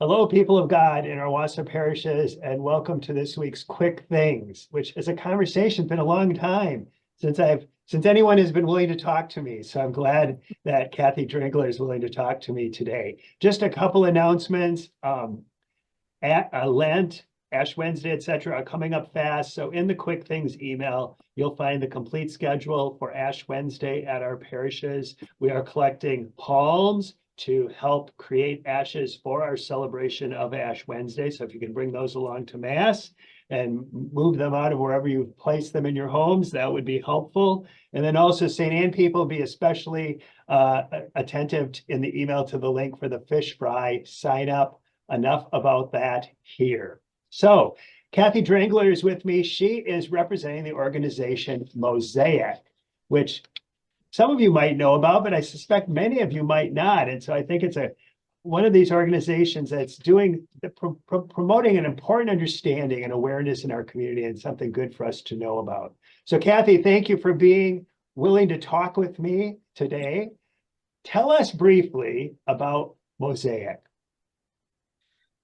Hello, people of God in our Wausau parishes, and welcome to this week's Quick Things, which is a conversation. It's been a long time since anyone has been willing to talk to me. So I'm glad that Kathy Drinkler is willing to talk to me today. Just a couple announcements. Lent, Ash Wednesday, etc., are coming up fast. So in the Quick Things email, you'll find the complete schedule for Ash Wednesday at our parishes. We are collecting palms to help create ashes for our celebration of Ash Wednesday. So if you can bring those along to Mass and move them out of wherever you've placed them in your homes, that would be helpful. And then also St. Anne people, be especially attentive in the email to the link for the fish fry sign up. Enough about that here. So Kathy Drangler is with me. She is representing the organization Mosaic, which some of you might know about, but I suspect many of you might not. And so I think it's one of these organizations that's promoting an important understanding and awareness in our community, and something good for us to know about. So Kathy, thank you for being willing to talk with me today. Tell us briefly about Mosaic.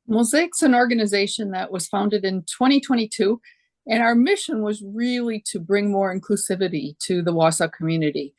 Mosaic's an organization that was founded in 2022, and our mission was really to bring more inclusivity to the Wausau community.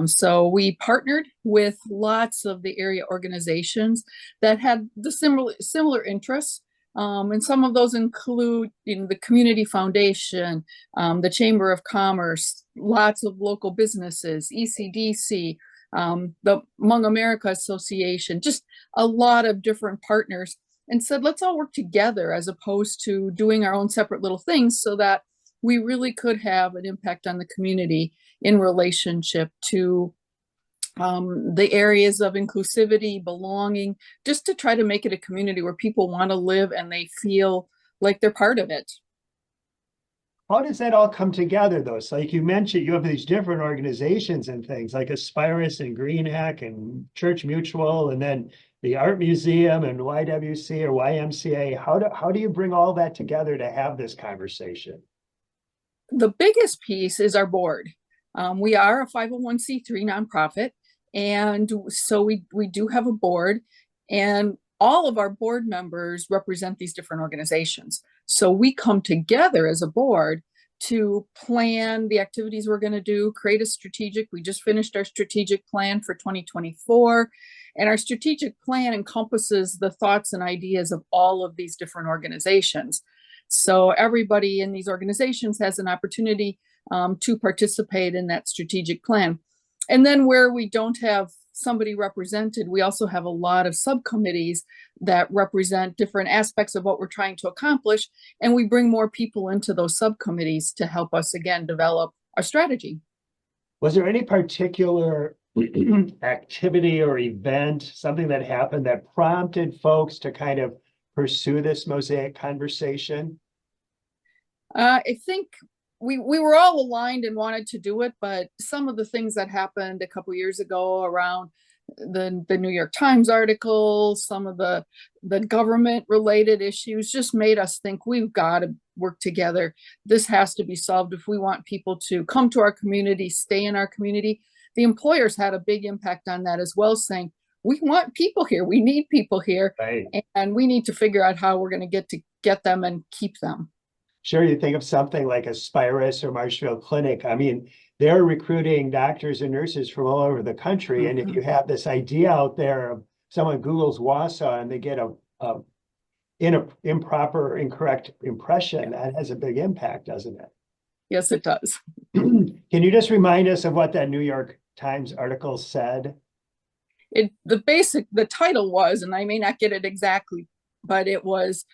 So we partnered with lots of the area organizations that had the similar interests. And some of those include, the Community Foundation, the Chamber of Commerce, lots of local businesses, ECDC, the Hmong America Association, just a lot of different partners, and said, let's all work together as opposed to doing our own separate little things, so that we really could have an impact on the community in relationship to the areas of inclusivity, belonging, just to try to make it a community where people want to live and they feel like they're part of it. How does that all come together, though? So like you mentioned, you have these different organizations and things like Aspirus and Greenhack and Church Mutual, and then the Art Museum and YWC or YMCA. How do you bring all that together to have this conversation? The biggest piece is our board. We are a 501c3 nonprofit, and so we do have a board, and all of our board members represent these different organizations. So we come together as a board to plan the activities we're going to do, create a strategic. We just finished our strategic plan for 2024, and our strategic plan encompasses the thoughts and ideas of all of these different organizations. So everybody in these organizations has an opportunity to participate in that strategic plan. And then where we don't have somebody represented, we also have a lot of subcommittees that represent different aspects of what we're trying to accomplish. And we bring more people into those subcommittees to help us, again, develop our strategy. Was there any particular activity or event, something that happened that prompted folks to kind of pursue this Mosaic conversation? I think we were all aligned and wanted to do it, but some of the things that happened a couple years ago around the New York Times article, some of the government related issues just made us think we've got to work together. This has to be solved if we want people to come to our community, stay in our community. The employers had a big impact on that as well, saying, we want people here, we need people here, Right. and we need to figure out how we're going to get them and keep them. Sure, you think of something like Aspirus or Marshfield Clinic. I mean, they're recruiting doctors and nurses from all over the country. And if you have this idea out there of someone Googles Wausau and they get a improper or incorrect impression, that has a big impact, doesn't it? Yes, it does. Can you just remind us of what that New York Times article said? The title was, and I may not get it exactly, but it was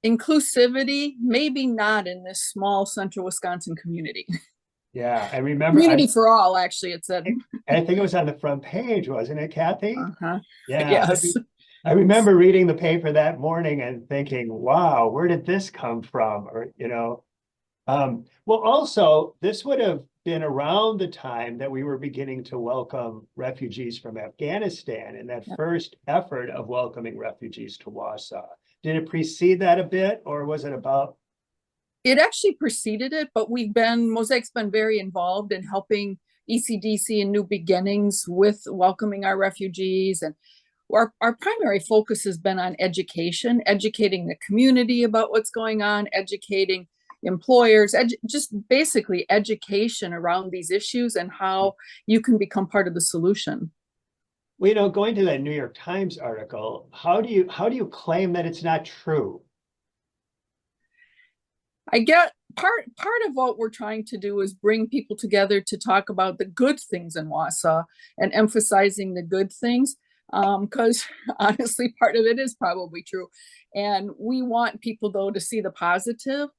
inclusivity, maybe not in this small central Wisconsin community. Yeah, I remember. Community for all, actually, it said. I think it was on the front page, wasn't it, Kathy? Yeah. Yes. I remember reading the paper that morning and thinking, wow, where did this come from? Or, well, also, this would have been around the time that we were beginning to welcome refugees from Afghanistan and that first effort of welcoming refugees to Wausau. Did it precede that a bit, or was it about? It actually preceded it, but Mosaic's been very involved in helping ECDC and New Beginnings with welcoming our refugees. And our primary focus has been on education, educating the community about what's going on, educating employers, just basically education around these issues and how you can become part of the solution. Well, you know, going to that New York Times article, how do you claim that it's not true? I get part of what we're trying to do is bring people together to talk about the good things in Wausau and emphasizing the good things. Because honestly, part of it is probably true. And we want people though to see the positive.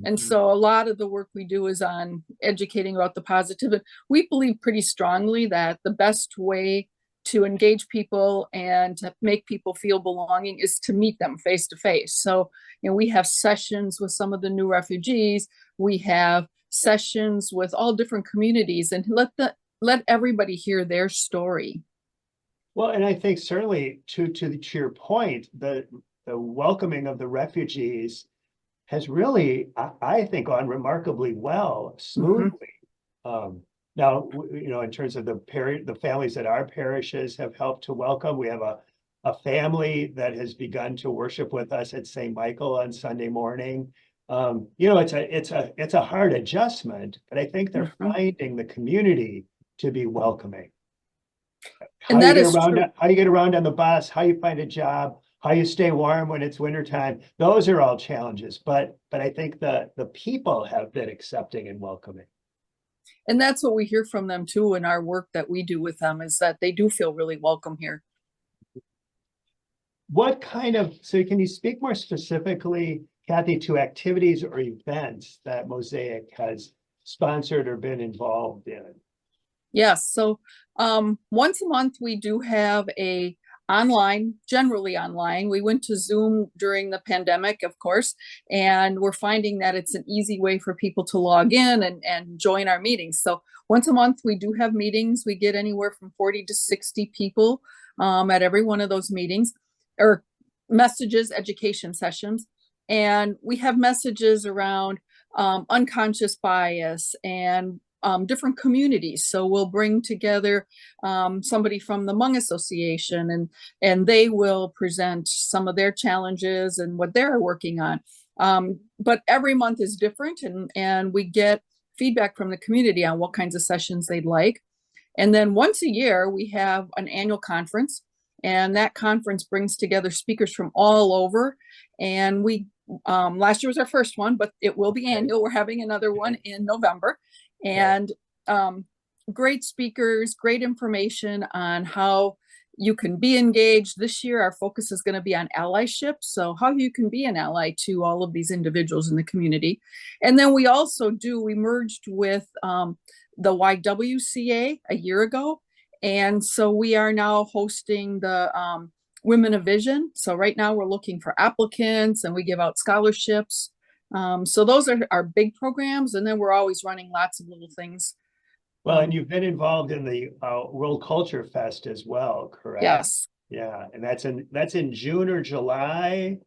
And so a lot of the work we do is on educating about the positive. And we believe pretty strongly that the best way to engage people and to make people feel belonging is to meet them face to face. So, you know, we have sessions with some of the new refugees. We have sessions with all different communities and let everybody hear their story. Well, and I think certainly to your point, the welcoming of the refugees has really, I think, gone remarkably well, smoothly. Now, you know, in terms of the families that our parishes have helped to welcome, we have a family that has begun to worship with us at St. Michael on Sunday morning. You know, it's a hard adjustment, but I think they're finding the community to be welcoming. And that is true. How you get around on the bus, how you find a job, how you stay warm when it's wintertime. Those are all challenges, but I think the people have been accepting and welcoming. And that's what we hear from them too in our work that we do with them, is that they do feel really welcome here. So can you speak more specifically, Kathy, to activities or events that Mosaic has sponsored or been involved in? Yes. So once a month, we do have generally online. We went to Zoom during the pandemic, of course, and we're finding that it's an easy way for people to log in and join our meetings. So once a month, we do have meetings. We get anywhere from 40 to 60 people at every one of those meetings, or messages, education sessions. And we have messages around unconscious bias and different communities. So we'll bring together somebody from the Hmong Association, and they will present some of their challenges and what they're working on. But every month is different, and we get feedback from the community on what kinds of sessions they'd like. And then once a year, we have an annual conference, and that conference brings together speakers from all over. And we last year was our first one, but it will be annual. We're having another one in November. And great speakers, great information on how you can be engaged. This year, our focus is going to be on allyship. So how you can be an ally to all of these individuals in the community. And then we merged with the YWCA a year ago. And so we are now hosting the Women of Vision. So right now we're looking for applicants and we give out scholarships. So those are our big programs, and then we're always running lots of little things. Well, and you've been involved in the World Culture Fest as well, correct? Yes. Yeah, and that's in June or July.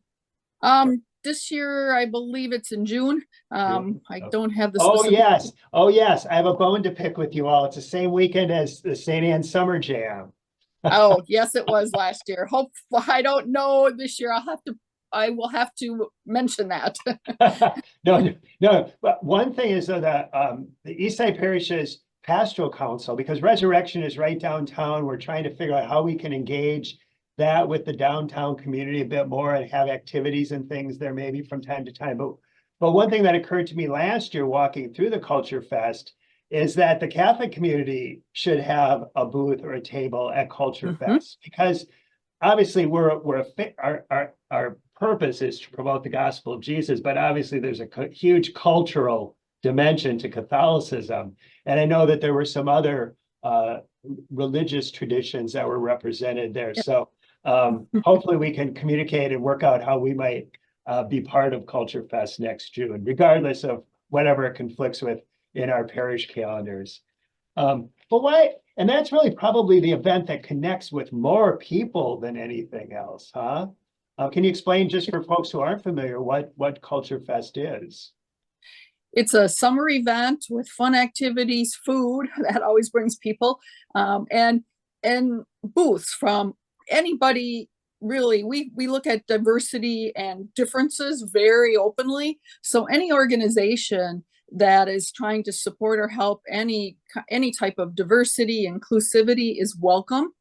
This year I believe it's in June. I don't have the specific. Oh yes, I have a bone to pick with you all. It's the same weekend as the St. Anne Summer Jam. Oh yes, it was last year. I don't know this year. I will have to mention that. No. But one thing is that the Eastside Parish's Pastoral Council, because Resurrection is right downtown, we're trying to figure out how we can engage that with the downtown community a bit more and have activities and things there maybe from time to time. But one thing that occurred to me last year walking through the Culture Fest is that the Catholic community should have a booth or a table at Culture Fest, because obviously our purpose is to promote the gospel of Jesus, but obviously there's a huge cultural dimension to Catholicism. And I know that there were some other religious traditions that were represented there. So hopefully we can communicate and work out how we might be part of Culture Fest next June, regardless of whatever it conflicts with in our parish calendars. And that's really probably the event that connects with more people than anything else, huh? Can you explain, just for folks who aren't familiar, what Culture Fest is? It's a summer event with fun activities, food that always brings people, and booths from anybody really, we look at diversity and differences very openly. So any organization that is trying to support or help any type of diversity, inclusivity is welcome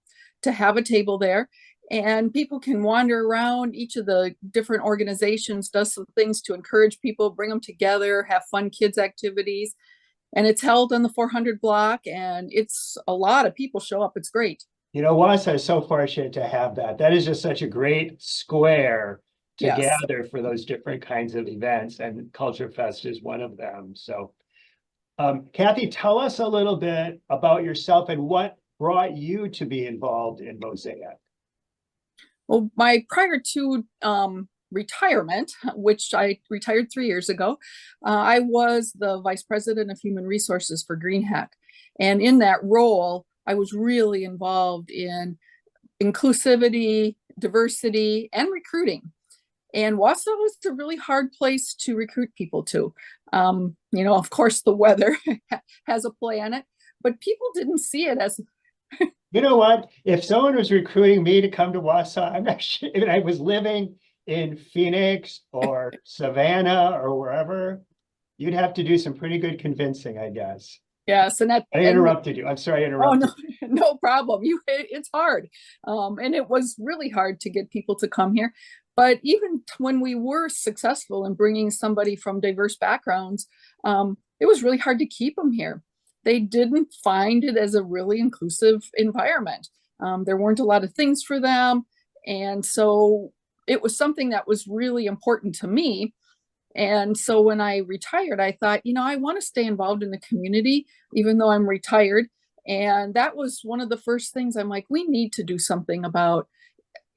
to have a table there. And people can wander around. Each of the different organizations does some things to encourage people, bring them together, have fun kids activities. And it's held on the 400 block, and it's a lot of people show up. It's great. You know, Wausau is so fortunate to have that. That is just such a great square to Yes. gather for those different kinds of events, and Culture Fest is one of them. So, Kathy, tell us a little bit about yourself and what brought you to be involved in Mosaic. Well, my prior to retirement, which I retired 3 years ago, I was the vice president of human resources for GreenHack. And in that role, I was really involved in inclusivity, diversity, and recruiting. And Wausau was a really hard place to recruit people to. Of course, the weather has a play on it, but people didn't see it as. You know what? If someone was recruiting me to come to Wausau, I'm not sure if I was living in Phoenix or Savannah or wherever, you'd have to do some pretty good convincing, I guess. Yes, and I interrupted you. I'm sorry, I interrupted. Oh, no, no problem. It's hard. And it was really hard to get people to come here. But even when we were successful in bringing somebody from diverse backgrounds, it was really hard to keep them here. They didn't find it as a really inclusive environment. There weren't a lot of things for them. And so it was something that was really important to me. And so when I retired, I thought, I want to stay involved in the community, even though I'm retired. And that was one of the first things I'm like, we need to do something about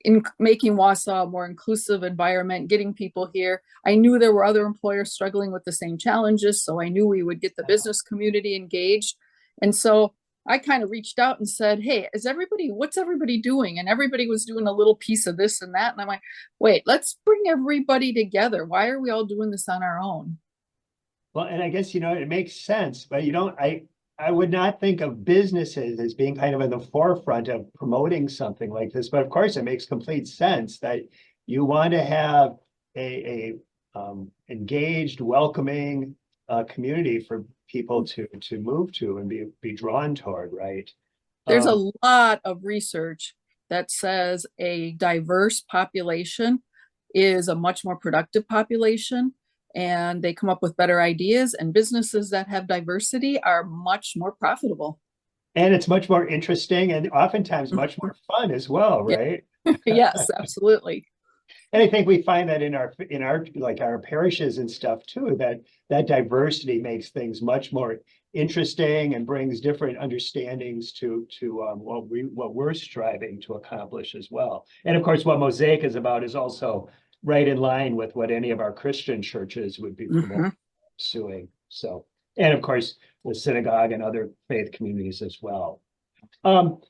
in making Wausau a more inclusive environment, getting people here. I knew there were other employers struggling with the same challenges, so I knew we would get the business community engaged. And so I kind of reached out and said, hey, what's everybody doing? And everybody was doing a little piece of this and that. And I'm like, wait, let's bring everybody together. Why are we all doing this on our own? Well, and I guess, it makes sense, but I would not think of businesses as being kind of in the forefront of promoting something like this. But of course, it makes complete sense that you want to have a engaged, welcoming community for people to move to and be drawn toward, right? There's a lot of research that says a diverse population is a much more productive population, and they come up with better ideas, and businesses that have diversity are much more profitable. And it's much more interesting and oftentimes much more fun as well, right? Yes, absolutely. And I think we find that in our like our parishes and stuff too, that diversity makes things much more interesting and brings different understandings to what we're striving to accomplish as well. And of course, what Mosaic is about is also right in line with what any of our Christian churches would be pursuing. So, and of course, the synagogue and other faith communities as well.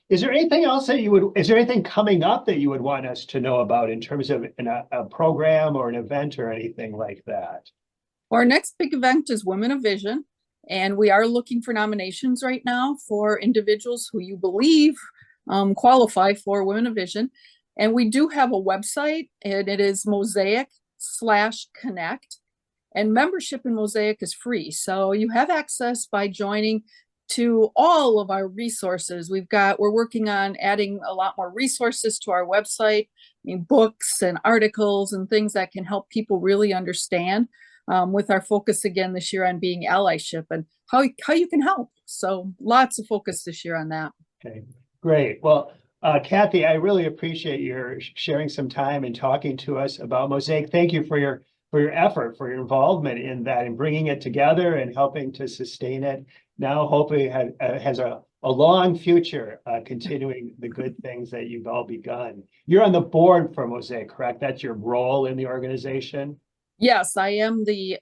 Is there anything else is there anything coming up that you would want us to know about in terms of a program or an event or anything like that? Our next big event is Women of Vision, and we are looking for nominations right now for individuals who you believe qualify for Women of Vision. And we do have a website, and it is Mosaic/Connect. And membership in Mosaic is free. So you have access by joining to all of our resources. We're working on adding a lot more resources to our website, books and articles and things that can help people really understand, with our focus again this year on being allyship and how you can help. So lots of focus this year on that. Okay, great. Well, Kathy, I really appreciate your sharing some time and talking to us about Mosaic. Thank you for your effort, for your involvement in that and bringing it together and helping to sustain it. Now, hopefully, it has a long future, continuing the good things that you've all begun. You're on the board for Mosaic, correct? That's your role in the organization? Yes, I am the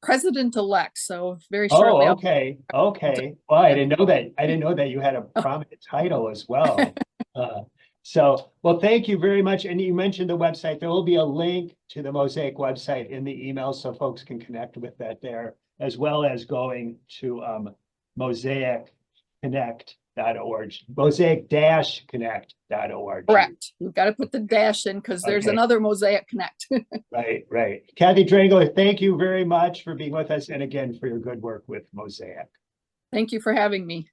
president-elect, so very shortly. Oh, okay. Okay. Well, I didn't know that. I didn't know that you had a prominent title as well. Well, thank you very much. And you mentioned the website. There will be a link to the Mosaic website in the email so folks can connect with that there, as well as going to Mosaic Connect Mosaic-connect.org, Mosaic-connect.org. Correct. You've got to put the dash in because there's Okay. another Mosaic Connect. Right. Kathy Drangler, thank you very much for being with us, and again, for your good work with Mosaic. Thank you for having me.